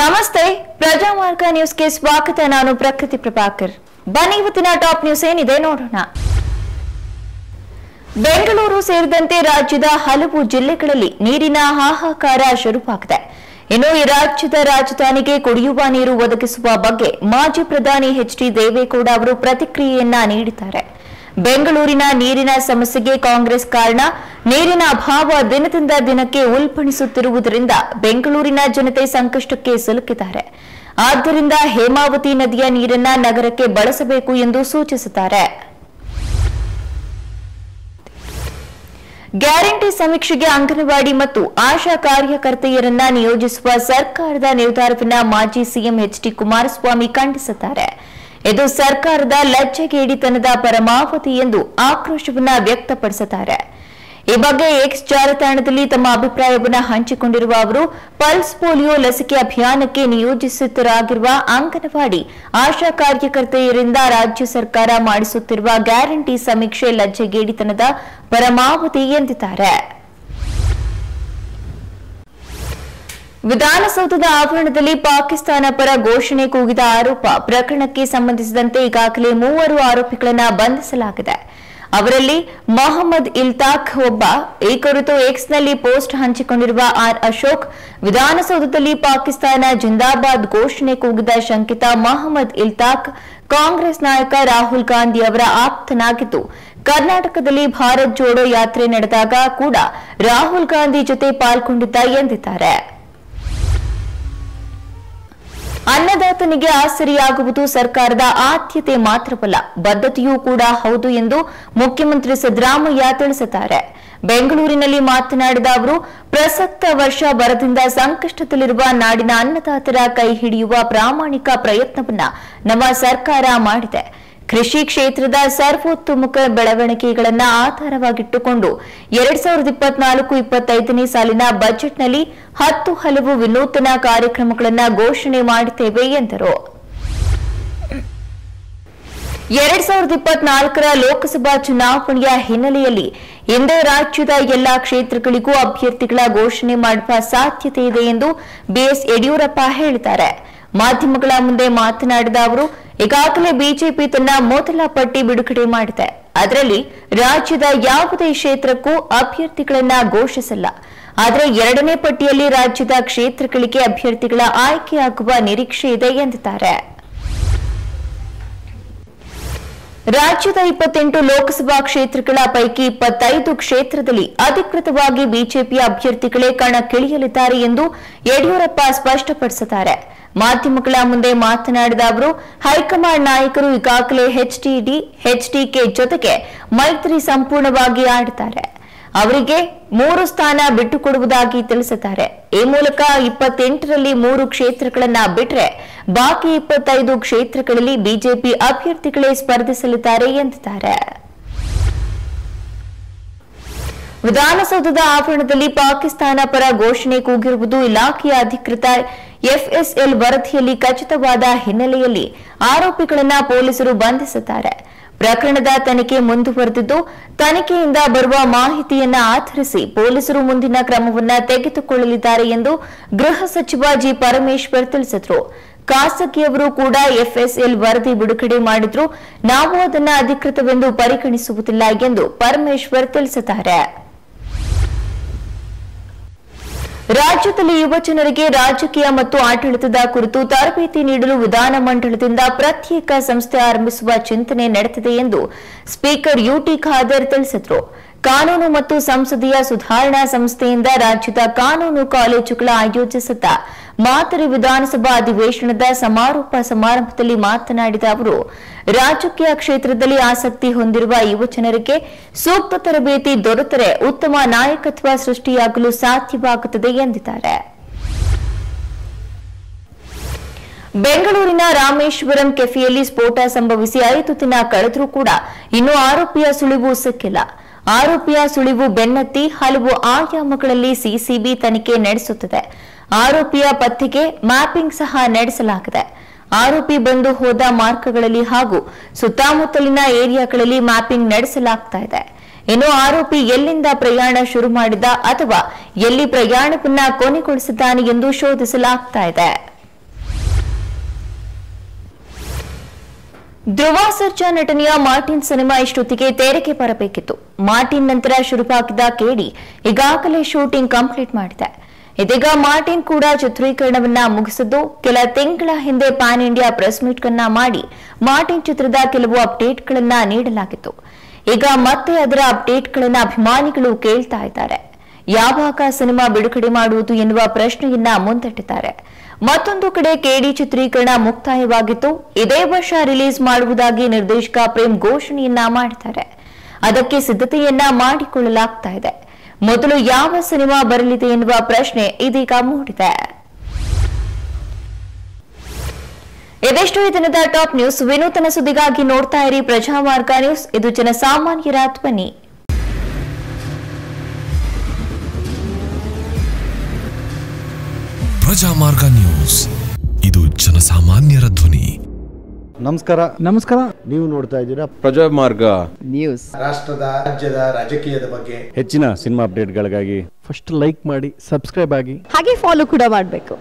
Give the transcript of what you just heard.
ನಮಸ್ತೆ ಪ್ರಜಾಮಾರ್ಗ ನ್ಯೂಸ್ಗೆ ಸ್ವಾಗತ. ನಾನು ಪ್ರಕೃತಿ ಪ್ರಭಾಕರ್. ಬನ್ನಿ ಇವತ್ತಿನ ಟಾಪ್ ನ್ಯೂಸ್ ಏನಿದೆ ನೋಡೋಣ. ಬೆಂಗಳೂರು ಸೇರಿದಂತೆ ರಾಜ್ಯದ ಹಲವು ಜಿಲ್ಲೆಗಳಲ್ಲಿ ನೀರಿನ ಹಾಹಾಕಾರ ಶುರುವಾಗಿದೆ. ಇನ್ನು ಈ ರಾಜ್ಯದ ರಾಜಧಾನಿಗೆ ಕುಡಿಯುವ ನೀರು ಒದಗಿಸುವ ಬಗ್ಗೆ ಮಾಜಿ ಪ್ರಧಾನಿ ಎಚ್.ಡಿ. ದೇವೇಗೌಡ ಅವರು ಪ್ರತಿಕ್ರಿಯೆಯನ್ನ ನೀಡಿದ್ದಾರೆ. ಬೆಂಗಳೂರಿನ ನೀರಿನ ಸಮಸ್ಯೆಗೆ ಕಾಂಗ್ರೆಸ್ ಕಾರಣ. ನೀರಿನ ಅಭಾವ ದಿನದಿಂದ ದಿನಕ್ಕೆ ಉಲ್ಬಣಿಸುತ್ತಿರುವುದರಿಂದ ಬೆಂಗಳೂರಿನ ಜನತೆ ಸಂಕಷ್ಟಕ್ಕೆ ಸಿಲುಕಿದ್ದಾರೆ. ಆದ್ದರಿಂದ ಹೇಮಾವತಿ ನದಿಯ ನೀರನ್ನ ನಗರಕ್ಕೆ ಬಳಸಬೇಕು ಎಂದು ಸೂಚಿಸುತ್ತಾರೆ. ಗ್ಯಾರಂಟಿ ಸಮೀಕ್ಷೆಗೆ ಅಂಗನವಾಡಿ ಮತ್ತು ಆಶಾ ಕಾರ್ಯಕರ್ತೆಯರನ್ನ ನಿಯೋಜಿಸುವ ಸರ್ಕಾರದ ನಿರ್ಧಾರವನ್ನ ಮಾಜಿ ಸಿಎಂ ಎಚ್.ಡಿ. ಕುಮಾರಸ್ವಾಮಿ ಖಂಡಿಸಿದ್ದಾರೆ. ಇದು ಸರ್ಕಾರದ ಲಜ್ಜೆಗೇಡಿತನದ ಪರಮಾವಧಿ ಎಂದು ಆಕ್ರೋಶವನ್ನ ವ್ಯಕ್ತಪಡಿಸಿದ್ದಾರೆ. ಈ ಬಗ್ಗೆ ಎಕ್ಸ್ ಜಾಲತಾಣದಲ್ಲಿ ತಮ್ಮ ಅಭಿಪ್ರಾಯವನ್ನು ಹಂಚಿಕೊಂಡಿರುವ ಅವರು, ಪಲ್ಸ್ ಪೋಲಿಯೋ ಲಸಿಕೆ ಅಭಿಯಾನಕ್ಕೆ ನಿಯೋಜಿತರಾಗಿರುವ ಅಂಗನವಾಡಿ ಆಶಾ ಕಾರ್ಯಕರ್ತೆಯರಿಂದ ರಾಜ್ಯ ಸರ್ಕಾರ ಮಾಡಿಸುತ್ತಿರುವ ಗ್ಯಾರಂಟಿ ಸಮೀಕ್ಷೆ ಲಜ್ಜೆಗೇಡಿತನದ ಪರಮಾವಧಿ ಎಂದಿದ್ದಾರೆ. ವಿಧಾನಸೌಧದ ಆವರಣದಲ್ಲಿ ಪಾಕಿಸ್ತಾನ ಪರ ಘೋಷಣೆ ಕೂಗಿದ ಆರೋಪ ಪ್ರಕರಣಕ್ಕೆ ಸಂಬಂಧಿಸಿದಂತೆ ಈಗಾಗಲೇ 3 ಆರೋಪಿಗಳನ್ನು ಬಂಧಿಸಲಾಗಿದೆ. ಅವರಲ್ಲಿ ಮೊಹಮ್ಮದ್ ಇಲ್ತಾಖ್ ಒಬ್ಬ. ಈ ಕುರಿತು ಎಕ್ಸ್ನಲ್ಲಿ ಪೋಸ್ಟ್ ಹಂಚಿಕೊಂಡಿರುವ ಆರ್ ಅಶೋಕ್, ವಿಧಾನಸೌಧದಲ್ಲಿ ಪಾಕಿಸ್ತಾನ ಜಿಂದಾಬಾದ್ ಘೋಷಣೆ ಕೂಗಿದ ಶಂಕಿತ ಮೊಹಮ್ಮದ್ ಇಲ್ತಾಖ್ ಕಾಂಗ್ರೆಸ್ ನಾಯಕ ರಾಹುಲ್ ಗಾಂಧಿ ಅವರ ಆಪ್ತನಾಗಿದ್ದು, ಕರ್ನಾಟಕದಲ್ಲಿ ಭಾರತ್ ಜೋಡೋ ಯಾತ್ರೆ ನಡೆದಾಗ ಕೂಡ ರಾಹುಲ್ ಗಾಂಧಿ ಜೊತೆ ಪಾಲ್ಗೊಂಡಿದ್ದ ಎಂದಿದ್ದಾರೆ. ಅನ್ನದಾತನಿಗೆ ಆಸರಿಯಾಗುವುದು ಸರ್ಕಾರದ ಆದ್ಯತೆ ಮಾತ್ರವಲ್ಲ, ಬದ್ಧತೆಯೂ ಕೂಡ ಹೌದು ಎಂದು ಮುಖ್ಯಮಂತ್ರಿ ಸಿದ್ದರಾಮಯ್ಯ ತಿಳಿಸಿದ್ದಾರೆ. ಬೆಂಗಳೂರಿನಲ್ಲಿ ಮಾತನಾಡಿದ ಅವರು, ಪ್ರಸಕ್ತ ವರ್ಷ ಬರದಿಂದ ಸಂಕಷ್ಟದಲ್ಲಿರುವ ನಾಡಿನ ಅನ್ನದಾತರ ಕೈ ಹಿಡಿಯುವ ಪ್ರಾಮಾಣಿಕ ಪ್ರಯತ್ನವನ್ನ ನಮ್ಮ ಸರ್ಕಾರ ಮಾಡಿದೆ. ಕೃಷಿ ಕ್ಷೇತ್ರದ ಸರ್ವೋತ್ತಮುಖ ಬೆಳವಣಿಗೆಗಳನ್ನು ಆಧಾರವಾಗಿಟ್ಟುಕೊಂಡು 2024-25ನೇ ಸಾಲಿನ ಬಜೆಟ್ನಲ್ಲಿ 10 ಹಲವು ವಿನೂತನ ಕಾರ್ಯಕ್ರಮಗಳನ್ನು ಘೋಷಣೆ ಮಾಡಿದ್ದೇವೆ ಎಂದರು. 2024ರ ಲೋಕಸಭಾ ಚುನಾವಣೆಯ ಹಿನ್ನೆಲೆಯಲ್ಲಿ ಇಂದೇ ರಾಜ್ಯದ ಎಲ್ಲಾ ಕ್ಷೇತ್ರಗಳಿಗೂ ಅಭ್ಯರ್ಥಿಗಳ ಘೋಷಣೆ ಮಾಡುವ ಸಾಧ್ಯತೆ ಇದೆ ಎಂದು ಬಿಎಸ್ ಯಡಿಯೂರಪ್ಪ ಹೇಳಿದ್ದಾರೆ. ಮಾಧ್ಯಮಗಳ ಮುಂದೆ ಮಾತನಾಡಿದ ಅವರು, ಈಗಾಗಲೇ ಬಿಜೆಪಿ ತನ್ನ ಮೊದಲ ಪಟ್ಟಿ ಬಿಡುಗಡೆ ಮಾಡಿದೆ. ಅದರಲ್ಲಿ ರಾಜ್ಯದ ಯಾವುದೇ ಕ್ಷೇತ್ರಕ್ಕೂ ಅಭ್ಯರ್ಥಿಗಳನ್ನ ಘೋಷಿಸಿಲ್ಲ. ಆದರೆ 2ನೇ ಪಟ್ಟಿಯಲ್ಲಿ ರಾಜ್ಯದ ಕ್ಷೇತ್ರಗಳಿಗೆ ಅಭ್ಯರ್ಥಿಗಳ ಆಯ್ಕೆಯಾಗುವ ನಿರೀಕ್ಷೆ ಇದೆ ಎಂದಿದ್ದಾರೆ. ರಾಜ್ಯದ 28 ಲೋಕಸಭಾ ಕ್ಷೇತ್ರಗಳ ಪೈಕಿ 25 ಕ್ಷೇತ್ರದಲ್ಲಿ ಅಧಿಕೃತವಾಗಿ ಬಿಜೆಪಿ ಅಭ್ಯರ್ಥಿಗಳೇ ಕಣಕ್ಕಿಳಿಯಲಿದ್ದಾರೆ ಎಂದು ಯಡಿಯೂರಪ್ಪ ಸ್ಪಷ್ಟಪಡಿಸಿದ್ದಾರೆ. ಮಾಧ್ಯಮಗಳ ಮುಂದೆ ಮಾತನಾಡಿದ ಅವರು, ಹೈಕಮಾಂಡ್ ನಾಯಕರು ಈಗಾಗಲೇ ಎಚ್ಡಿಕೆ ಜೊತೆಗೆ ಮೈತ್ರಿ ಸಂಪೂರ್ಣವಾಗಿ ಆಡಿದ್ದಾರೆ. ಅವರಿಗೆ 3 ಸ್ಥಾನ ಬಿಟ್ಟುಕೊಡುವುದಾಗಿ ತಿಳಿಸಿದ್ದಾರೆ. ಈ ಮೂಲಕ 28ರಲ್ಲಿ 3 ಕ್ಷೇತ್ರಗಳನ್ನ ಬಿಟ್ಟರೆ ಬಾಕಿ 25 ಕ್ಷೇತ್ರಗಳಲ್ಲಿ ಬಿಜೆಪಿ ಅಭ್ಯರ್ಥಿಗಳೇ ಸ್ಪರ್ಧಿಸಲಿದ್ದಾರೆ ಎಂದಿದ್ದಾರೆ. ವಿಧಾನಸೌಧದ ಆವರಣದಲ್ಲಿ ಪಾಕಿಸ್ತಾನ ಪರ ಘೋಷಣೆ ಕೂಗಿರುವುದು ಇಲಾಖೆಯ ಅಧಿಕೃತ ಎಫ್ಎಸ್ಎಲ್ ವರದಿಯಲ್ಲಿ ಖಚಿತವಾದ ಹಿನ್ನೆಲೆಯಲ್ಲಿ ಆರೋಪಿಗಳನ್ನು ಪೊಲೀಸರು ಬಂಧಿಸಿದ್ದಾರೆ. ಪ್ರಕರಣದ ತನಿಖೆ ಮುಂದುವರೆದಿದ್ದು, ತನಿಖೆಯಿಂದ ಬರುವ ಮಾಹಿತಿಯನ್ನ ಆಧರಿಸಿ ಪೊಲೀಸರು ಮುಂದಿನ ಕ್ರಮವನ್ನು ತೆಗೆದುಕೊಳ್ಳಲಿದ್ದಾರೆ ಎಂದು ಗೃಹ ಸಚಿವ ಜಿ. ಪರಮೇಶ್ವರ್ ತಿಳಿಸಿದರು. ಖಾಸಗಿಯವರು ಕೂಡ ಎಫ್ಎಸ್ಎಲ್ ವರದಿ ಬಿಡುಗಡೆ ಮಾಡಿದ್ರು, ನಾವು ಅದನ್ನು ಅಧಿಕೃತವೆಂದು ಪರಿಗಣಿಸುವುದಿಲ್ಲ ಎಂದು ಪರಮೇಶ್ವರ್ ತಿಳಿಸಿದ್ದಾರೆ. ರಾಜ್ಯದಲ್ಲಿ ಯುವಜನರಿಗೆ ರಾಜಕೀಯ ಮತ್ತು ಆಡಳಿತದ ಕುರಿತು ತರಬೇತಿ ನೀಡಲು ವಿಧಾನಮಂಡಲದಿಂದ ಪ್ರತ್ಯೇಕ ಸಂಸ್ಥೆ ಆರಂಭಿಸುವ ಚಿಂತನೆ ನಡೆದಿದೆ ಎಂದು ಸ್ಪೀಕರ್ ಯುಟಿ ಖಾದರ್ ತಿಳಿಸಿದರು. ಕಾನೂನು ಮತ್ತು ಸಂಸದೀಯ ಸುಧಾರಣಾ ಸಂಸ್ಥೆಯಿಂದ ರಾಜ್ಯದ ಕಾನೂನು ಕಾಲೇಜುಗಳ ಆಯೋಜಿಸಿದ್ದ ಮಾದರಿ ವಿಧಾನಸಭಾ ಅಧಿವೇಶನದ ಸಮಾರೋಪ ಸಮಾರಂಭದಲ್ಲಿ ಮಾತನಾಡಿದ ಅವರು, ರಾಜಕೀಯ ಕ್ಷೇತ್ರದಲ್ಲಿ ಆಸಕ್ತಿ ಹೊಂದಿರುವ ಯುವಜನರಿಗೆ ಸೂಕ್ತ ತರಬೇತಿ ದೊರೆತರೆ ಉತ್ತಮ ನಾಯಕತ್ವ ಸೃಷ್ಟಿಯಾಗಲು ಸಾಧ್ಯವಾಗುತ್ತದೆ ಎಂದಿದ್ದಾರೆ. ಬೆಂಗಳೂರಿನ ರಾಮೇಶ್ವರಂ ಕೆಫೆಯಲ್ಲಿ ಸ್ಫೋಟ ಸಂಭವಿಸಿ 5 ದಿನ ಕಳೆದರೂ ಕೂಡ ಇನ್ನೂ ಆರೋಪಿಯ ಸುಳಿವು ಸಿಕ್ಕಿಲ್ಲ. ಆರೋಪಿಯ ಸುಳಿವು ಬೆನ್ನತ್ತಿ ಹಲವು ಆಯಾಮಗಳಲ್ಲಿ ಸಿಸಿಬಿ ತನಿಖೆ ನಡೆಸುತ್ತಿದೆ. ಆರೋಪಿಯ ಪತ್ತೆಗೆ ಮ್ಯಾಪಿಂಗ್ ಸಹ ನಡೆಸಲಾಗಿದೆ. ಆರೋಪಿ ಬಂದು ಹೋದ ಮಾರ್ಗಗಳಲ್ಲಿ ಹಾಗೂ ಸುತ್ತಮುತ್ತಲಿನ ಏರಿಯಾಗಳಲ್ಲಿ ಮ್ಯಾಪಿಂಗ್ ನಡೆಸಲಾಗ್ತಾ ಇದೆ. ಇನ್ನು ಆರೋಪಿ ಎಲ್ಲಿಂದ ಪ್ರಯಾಣ ಶುರು ಮಾಡಿದ ಅಥವಾ ಎಲ್ಲಿ ಪ್ರಯಾಣವನ್ನ ಕೊನೆಗೊಳಿಸಿದ್ದಾನೆ ಎಂದು ಶೋಧಿಸಲಾಗ್ತಾ ಇದೆ. ಧ್ರುವ ಸರ್ಜಾ ನಟನೆಯ ಮಾರ್ಟಿನ್ ಸಿನಿಮಾ ಇಷ್ಟೊತ್ತಿಗೆ ತೆರೆಗೆ ಬರಬೇಕಿತ್ತು. ಮಾರ್ಟಿನ್ ನಂತರ ಶುರುವಾಗಿದ್ದ ಕೇಡಿ ಈಗಾಗಲೇ ಶೂಟಿಂಗ್ ಕಂಪ್ಲೀಟ್ ಮಾಡಿದೆ. ಇದೀಗ ಮಾರ್ಟಿನ್ ಕೂಡ ಚಿತ್ರೀಕರಣವನ್ನ ಮುಗಿಸಿದ್ದು, ಕೆಲ ತಿಂಗಳ ಹಿಂದೆ ಪ್ಯಾನ್ ಇಂಡಿಯಾ ಪ್ರೆಸ್ ಮೀಟ್ ಮಾಡಿ ಮಾರ್ಟಿನ್ ಚಿತ್ರದ ಕೆಲವು ಅಪ್ಡೇಟ್ಗಳನ್ನ ನೀಡಲಾಗಿತ್ತು. ಈಗ ಮತ್ತೆ ಅದರ ಅಪ್ಡೇಟ್ಗಳನ್ನ ಅಭಿಮಾನಿಗಳು ಕೇಳ್ತಾ ಇದ್ದಾರೆ. ಯಾವಾಗ ಸಿನಿಮಾ ಬಿಡುಗಡೆ ಮಾಡುವುದು ಎನ್ನುವ ಪ್ರಶ್ನೆಯನ್ನ ಮುಂದಿಟ್ಟಿದ್ದಾರೆ. ಮತ್ತೊಂದು ಕಡೆ ಕೇಡಿ ಚಿತ್ರೀಕರಣ ಮುಕ್ತಾಯವಾಗಿತ್ತು. ಇದೇ ವರ್ಷ ರಿಲೀಸ್ ಮಾಡುವುದಾಗಿ ನಿರ್ದೇಶಕ ಪ್ರೇಮ್ ಘೋಷಣೆಯನ್ನ ಮಾಡಿದ್ದಾರೆ. ಅದಕ್ಕೆ ಸಿದ್ಧತೆಯನ್ನ ಮಾಡಿಕೊಳ್ಳಲಾಗ್ತಾ ಇದೆ. ಮೊದಲು ಯಾವ ಸಿನಿಮಾ ಬರಲಿದೆ ಎನ್ನುವ ಪ್ರಶ್ನೆ ಇದೀಗ ಮೂಡಿದೆ. ಇದೆಷ್ಟು ಈ ದಿನದ ಟಾಪ್ ನ್ಯೂಸ್. ವಿನೂತನ ಸುದ್ದಿಗಾಗಿ ನೋಡ್ತಾ ಇರಿ ಪ್ರಜಾಮಾರ್ಗ ನ್ಯೂಸ್. ಇದು ಜನಸಾಮಾನ್ಯರ ಧ್ವನಿ. ಪ್ರಜಾಮಾರ್ಗ ನ್ಯೂಸ್, ಇದು ಜನಸಾಮಾನ್ಯರ ಧ್ವನಿ. ನಮಸ್ಕಾರ. ನೀವು ನೋಡ್ತಾ ಇದ್ದೀರಾ ಪ್ರಜಾಮಾರ್ಗ ನ್ಯೂಸ್. ರಾಷ್ಟ್ರದ ರಾಜ್ಯದ ರಾಜಕೀಯದ ಬಗ್ಗೆ ಹೆಚ್ಚಿನ ಸಿನಿಮಾ ಅಪ್ಡೇಟ್ಗಳಿಗಾಗಿ ಫಸ್ಟ್ ಲೈಕ್ ಮಾಡಿ, ಸಬ್ಸ್ಕ್ರೈಬ್ ಆಗಿ, ಹಾಗೆ ಫಾಲೋ ಕೂಡ ಮಾಡಬೇಕು.